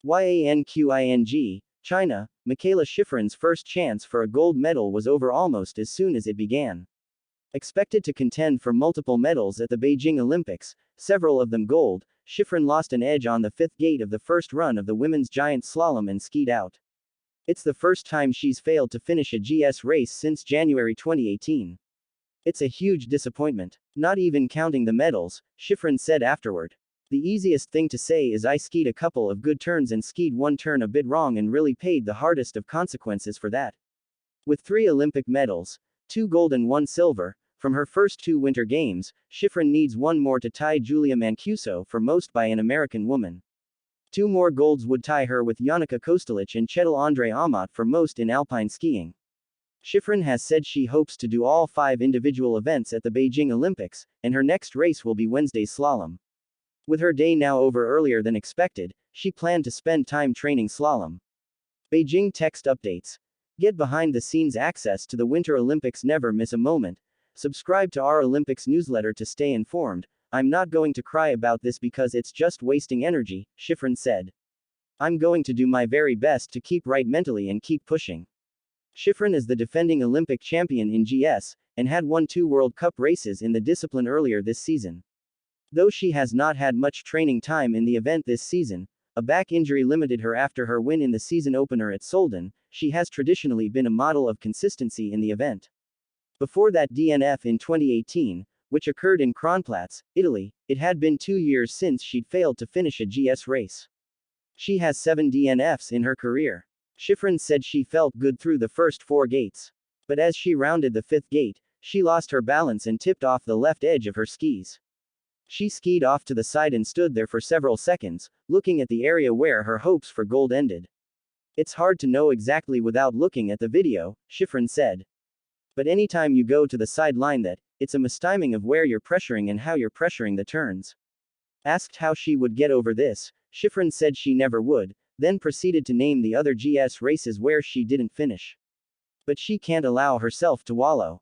YANQING, China, Mikaela Shiffrin's first chance for a gold medal was over almost as soon as it began. Expected to contend for multiple medals at the Beijing Olympics, several of them gold, Shiffrin lost an edge on the fifth gate of the first run of the women's giant slalom and skied out. It's the first time she's failed to finish a GS race since January 2018. It's a huge disappointment. Not even counting the medals, Shiffrin said afterward. The easiest thing to say is I skied a couple of good turns and skied one turn a bit wrong and really paid the hardest of consequences for that. With 3 Olympic medals, 2 gold and 1 silver, from her first 2 Winter Games, Shiffrin needs 1 more to tie Julia Mancuso for most by an American woman. 2 more golds would tie her with Janica Kostelic and Chetal Andre Amat for most in alpine skiing. Shiffrin has said she hopes to do all 5 individual events at the Beijing Olympics, and her next race will be Wednesday's slalom. With her day now over earlier than expected, she planned to spend time training slalom. Beijing text updates. Get behind the scenes access to the Winter Olympics. Never miss a moment. Subscribe to our Olympics newsletter to stay informed. I'm not going to cry about this because it's just wasting energy, Shiffrin said. I'm going to do my very best to keep right mentally and keep pushing. Shiffrin is the defending Olympic champion in GS, and had won 2 World Cup races in the discipline earlier this season. Though she has not had much training time in the event this season, a back injury limited her after her win in the season opener at Solden, she has traditionally been a model of consistency in the event. Before that DNF in 2018, which occurred in Kronplatz, Italy, it had been 2 years since she'd failed to finish a GS race. She has 7 DNFs in her career. Shiffrin said she felt good through the first 4 gates. But as she rounded the 5th gate, she lost her balance and tipped off the left edge of her skis. She skied off to the side and stood there for several seconds, looking at the area where her hopes for gold ended. It's hard to know exactly without looking at the video, Shiffrin said. But anytime you go to the sideline it's a mistiming of where you're pressuring and how you're pressuring the turns. Asked how she would get over this, Shiffrin said she never would, then proceeded to name the other GS races where she didn't finish. But she can't allow herself to wallow.